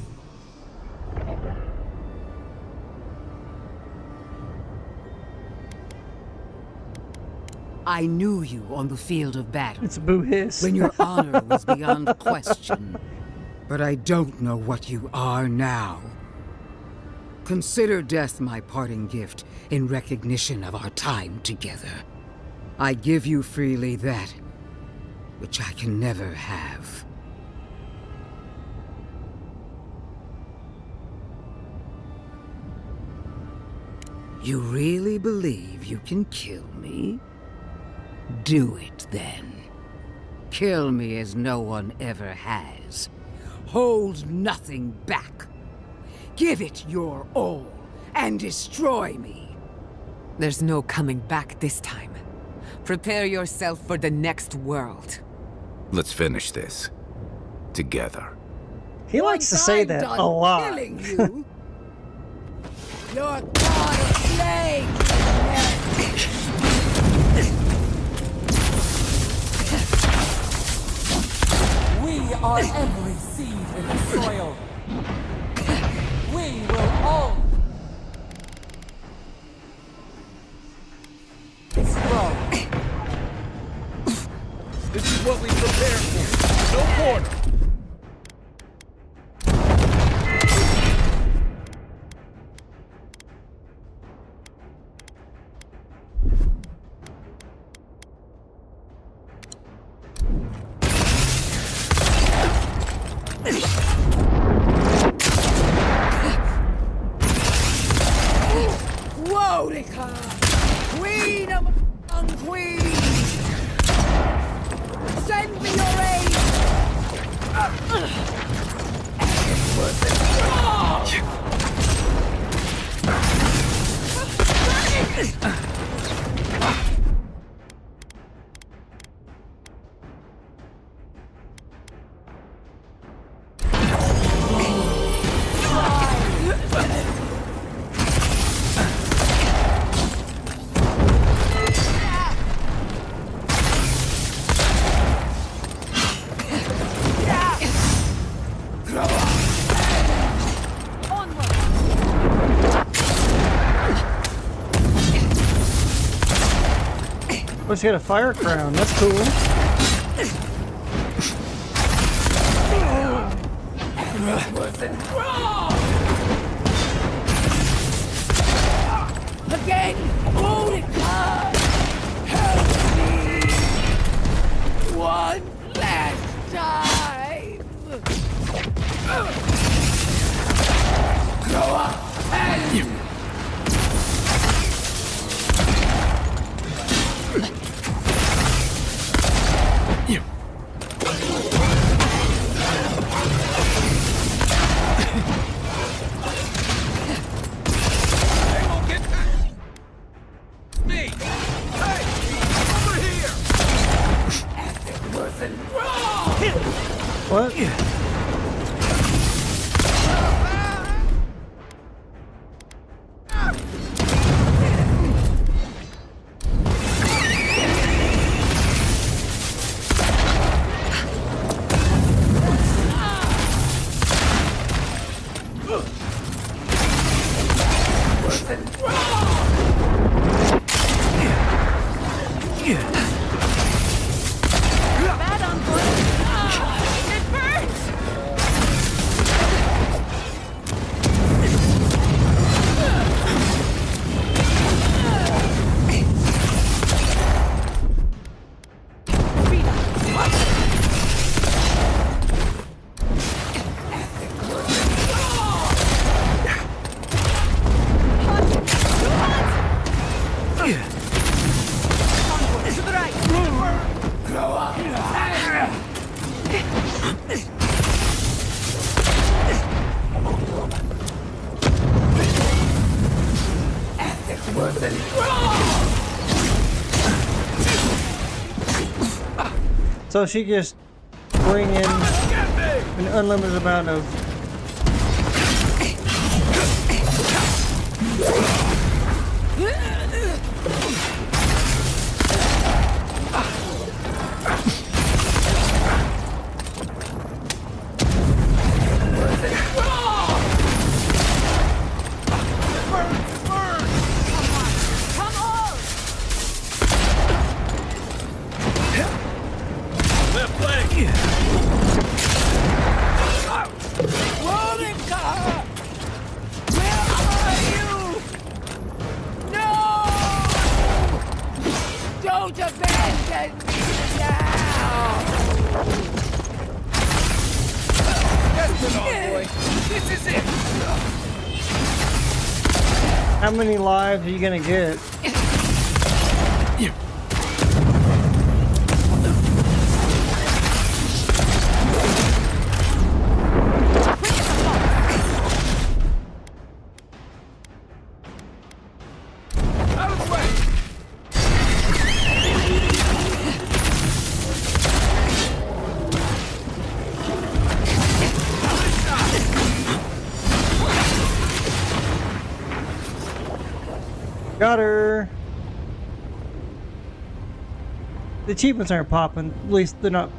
I knew you on the field of battle. It's a boo hiss. When your honor was beyond question. But I don't know what you are now. Consider death my parting gift in recognition of our time together. I give you freely that which I can never have. You really believe you can kill me? Do it then. Kill me as no one ever has. Hold nothing back. Give it your all and destroy me. There's no coming back this time. Prepare yourself for the next world. Let's finish this. Together. He likes to say that a lot. Killing you, your god is slain. We are every seed in the soil. We will all... It's wrong. This is what we prepared for. No quarter. Wodaka, queen among queens, send me your aid. Oh, she got a fire crown. That's cool. Again, Wodaka, help me. One last time. Grow up and... What? So she just bring in an unlimited amount of Don't abandon me now! That's all, boy. This is it! how many lives are you gonna get? Got her. The achievements aren't popping. At least they're not.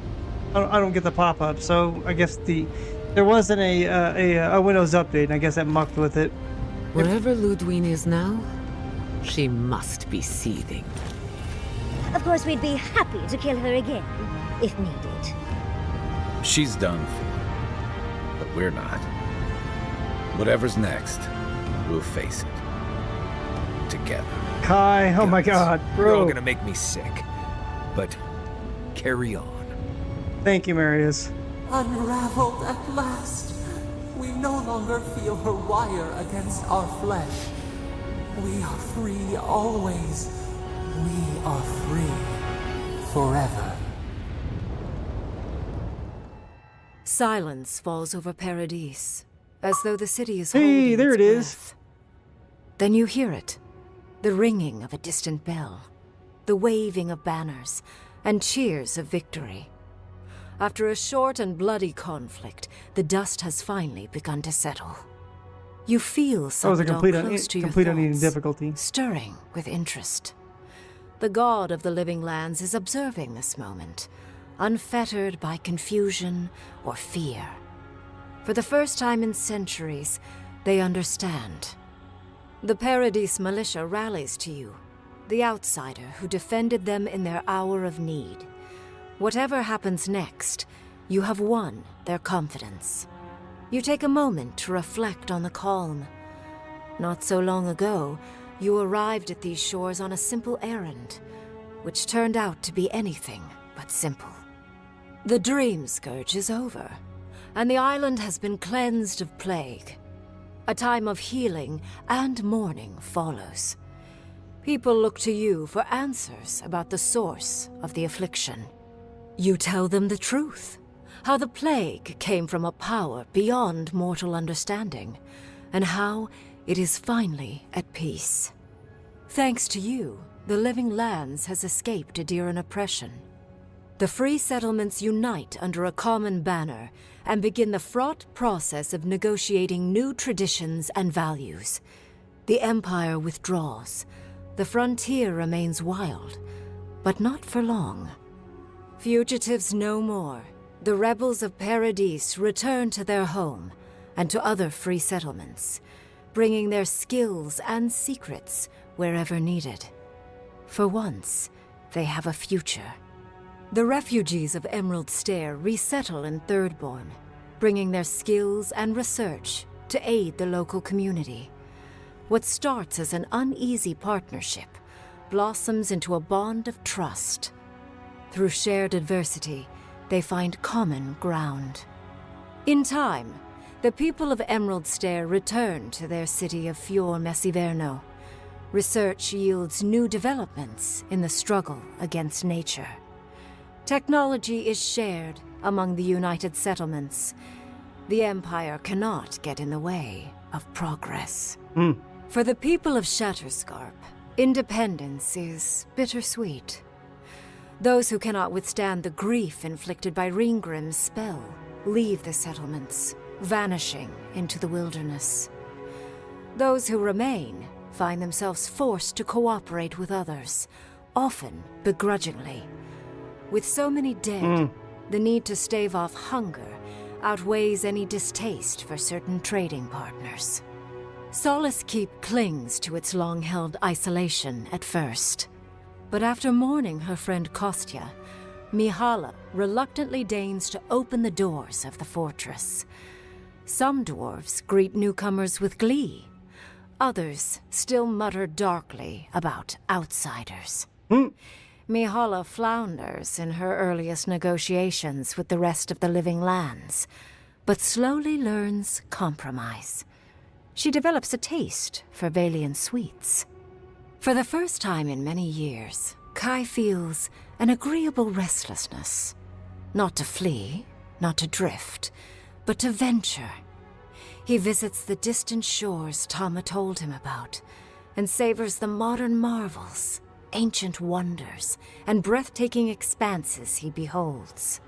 I don't get the pop-up. So I guess there wasn't a Windows update. And I guess that mucked with it. Wherever Ludwine is now, she must be seething. Of course, we'd be happy to kill her again, if needed. She's done for, but we're not. Whatever's next, we'll face it. Together. Kai, oh my god, bro. You're all gonna make me sick. But carry on. Thank you, Marius. Unraveled at last. We no longer feel her wire against our flesh. We are free always. We are free forever. Silence falls over Paradise, as though the city is Hey, holding there its it is. breath. Then you hear it, the ringing of a distant bell, the waving of banners, and cheers of victory. After a short and bloody conflict, the dust has finally begun to settle. You feel That was a something close to your complete uneven thoughts, difficulty. stirring with interest. The god of the living lands is observing this moment, unfettered by confusion or fear. For the first time in centuries, they understand. The Paradise militia rallies to you, the outsider who defended them in their hour of need. Whatever happens next, you have won their confidence. You take a moment to reflect on the calm. Not so long ago, you arrived at these shores on a simple errand, which turned out to be anything but simple. The dream scourge is over, and the island has been cleansed of plague. A time of healing and mourning follows. People look to you for answers about the source of the affliction. You tell them the truth, how the plague came from a power beyond mortal understanding, and how it is finally at peace. Thanks to you, the living lands has escaped Adiran oppression. The free settlements unite under a common banner and begin the fraught process of negotiating new traditions and values. The Empire withdraws. The frontier remains wild, but not for long. Fugitives no more. The rebels of Paradis return to their home and to other free settlements, bringing their skills and secrets wherever needed. For once, they have a future. The refugees of Emerald Stair resettle in Thirdborn, bringing their skills and research to aid the local community. What starts as an uneasy partnership blossoms into a bond of trust. Through shared adversity, they find common ground. In time, the people of Emerald Stair return to their city of Fior Messiverno. Research yields new developments in the struggle against nature. Technology is shared among the united settlements. The Empire cannot get in the way of progress. For the people of Shatterscarp, independence is bittersweet. Those who cannot withstand the grief inflicted by Ringgrim's spell leave the settlements, vanishing into the wilderness. Those who remain find themselves forced to cooperate with others, often begrudgingly. With so many dead, the need to stave off hunger outweighs any distaste for certain trading partners. Solace Keep clings to its long-held isolation at first. But after mourning her friend Kostya, Mihala reluctantly deigns to open the doors of the fortress. Some dwarves greet newcomers with glee. Others still mutter darkly about outsiders. Mihala flounders in her earliest negotiations with the rest of the living lands, but slowly learns compromise. She develops a taste for Valian sweets. For the first time in many years, Kai feels an agreeable restlessness. Not to flee, not to drift, but to venture. He visits the distant shores Tama told him about, and savors the modern marvels, ancient wonders, and breathtaking expanses he beholds.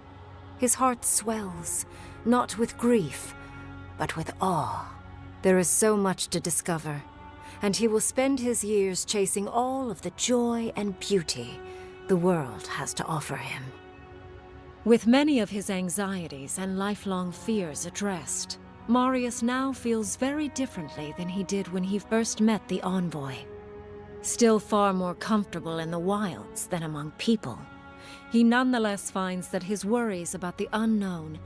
His heart swells, not with grief, but with awe. There is so much to discover, and he will spend his years chasing all of the joy and beauty the world has to offer him. With many of his anxieties and lifelong fears addressed, Marius now feels very differently than he did when he first met the envoy. Still far more comfortable in the wilds than among people, he nonetheless finds that his worries about the unknown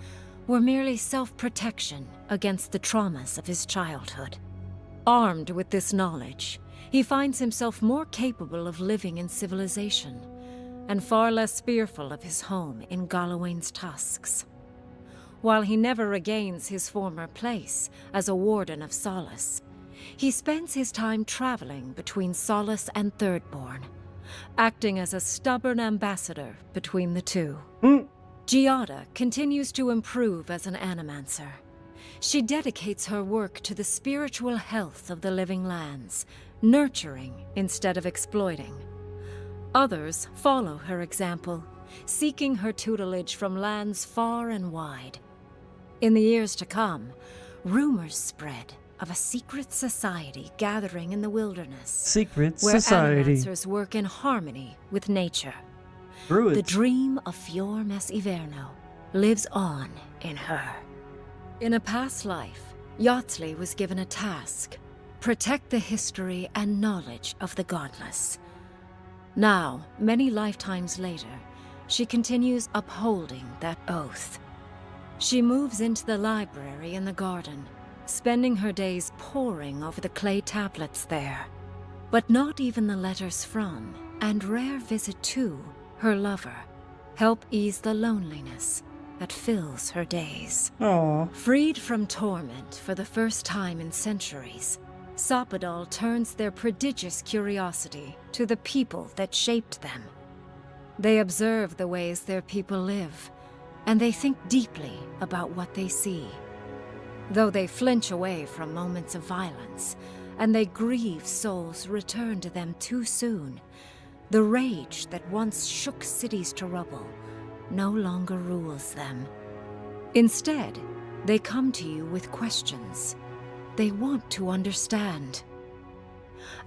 were merely self-protection against the traumas of his childhood. Armed with this knowledge, he finds himself more capable of living in civilization, and far less fearful of his home in Galawain's tusks. While he never regains his former place as a Warden of Solace, he spends his time traveling between Solace and Thirdborn, acting as a stubborn ambassador between the two. Giada continues to improve as an animancer. She dedicates her work to the spiritual health of the living lands, nurturing instead of exploiting. Others follow her example, seeking her tutelage from lands far and wide. In the years to come, rumors spread of a secret society gathering in the wilderness. Secret where society. animancers work in harmony with nature. Druids. The dream of Fior Messiverno lives on in her. In a past life, Yatsley was given a task: protect the history and knowledge of the godless. Now, many lifetimes later, she continues upholding that oath. She moves into the library in the garden, spending her days poring over the clay tablets there. But not even the letters from, and rare visit to, her lover help ease the loneliness that fills her days. Aww. Freed from torment for the first time in centuries, Sopadal turns their prodigious curiosity to the people that shaped them. They observe the ways their people live, and they think deeply about what they see. Though they flinch away from moments of violence, and they grieve souls returned to them too soon, the rage that once shook cities to rubble no longer rules them. Instead, they come to you with questions. They want to understand.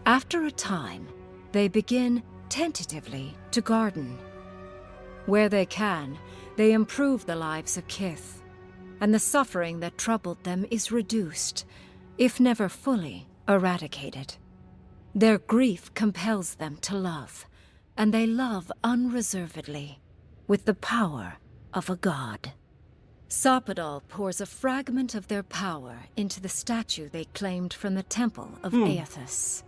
After a time, they begin tentatively to garden. Where they can, they improve the lives of Kith, and the suffering that troubled them is reduced, if never fully eradicated. Their grief compels them to love, and they love unreservedly, with the power of a god. Sopadal pours a fragment of their power into the statue they claimed from the temple of Aethys.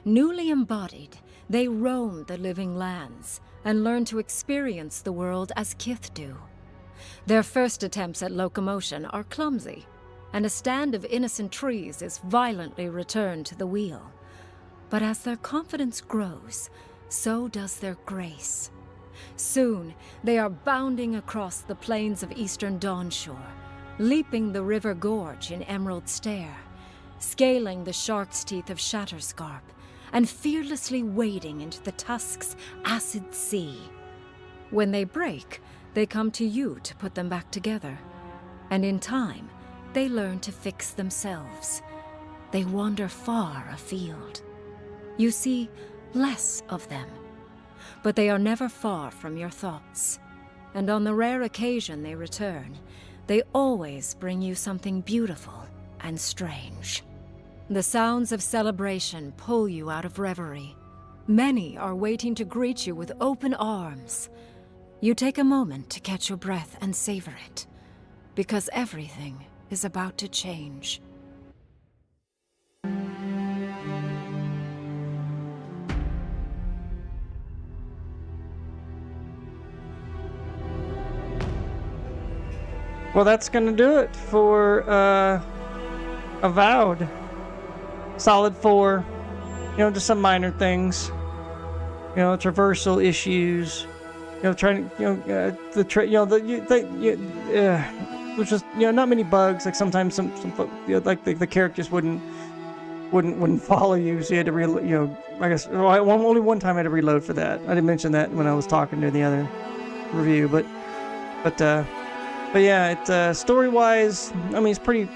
Newly embodied, they roam the living lands and learn to experience the world as Kith do. Their first attempts at locomotion are clumsy, and a stand of innocent trees is violently returned to the wheel. But as their confidence grows, so does their grace. Soon, they are bounding across the plains of eastern Dawnshore, leaping the river gorge in Emerald Stair, scaling the shark's teeth of Shatterscarp, and fearlessly wading into the Tusk's acid sea. When they break, they come to you to put them back together. And in time, they learn to fix themselves. They wander far afield. You see less of them, but they are never far from your thoughts. And on the rare occasion they return, they always bring you something beautiful and strange. The sounds of celebration pull you out of reverie. Many are waiting to greet you with open arms. You take a moment to catch your breath and savor it, because everything is about to change. Well, that's gonna do it for Avowed. Solid 4. You know, just some minor things. You know, traversal issues. You know, trying to, which is, you know, not many bugs. Like sometimes some you know, like the characters wouldn't follow you, so you had to reload. You know, I guess only one time I had to reload for that. I didn't mention that when I was talking to the other review, but yeah, it's story-wise, I mean, it's pretty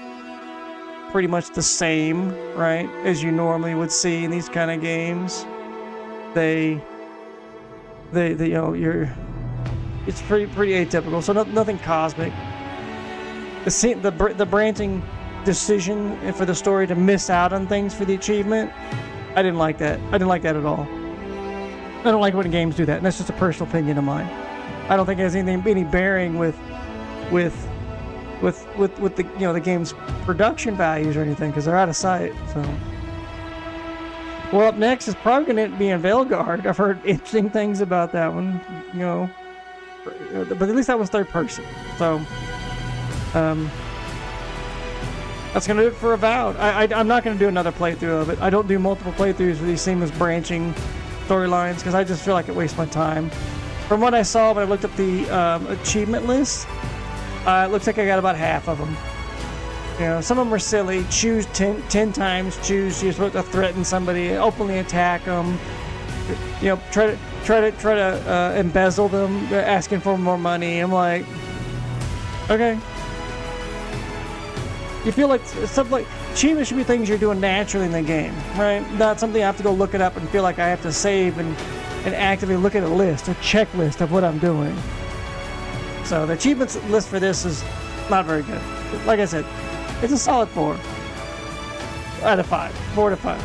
much the same, right, as you normally would see in these kind of games. They you know, it's pretty atypical, so nothing cosmic. The branching decision for the story to miss out on things for the achievement, I didn't like that. I didn't like that at all. I don't like when games do that, and that's just a personal opinion of mine. I don't think it has any bearing with the, you know, the game's production values or anything, because they're out of sight. So, well, up next is probably going to be in Veilguard. I've heard interesting things about that one, you know, but at least that one's third person. So, that's going to do it for Avowed. I'm not going to do another playthrough of it. I don't do multiple playthroughs with these seamless branching storylines because I just feel like it wastes my time. From what I saw when I looked up the achievement list, it looks like I got about half of them. You know, some of them are silly. Choose 10 times. Choose you're supposed to threaten somebody, openly attack them. You know, try to embezzle them, asking for more money. I'm like, okay. You feel like stuff like achievements should be things you're doing naturally in the game, right? Not something I have to go look it up and feel like I have to save and actively look at a list, a checklist of what I'm doing. So the achievements list for this is not very good. Like I said, it's a solid 4 out of 5. 4 to 5.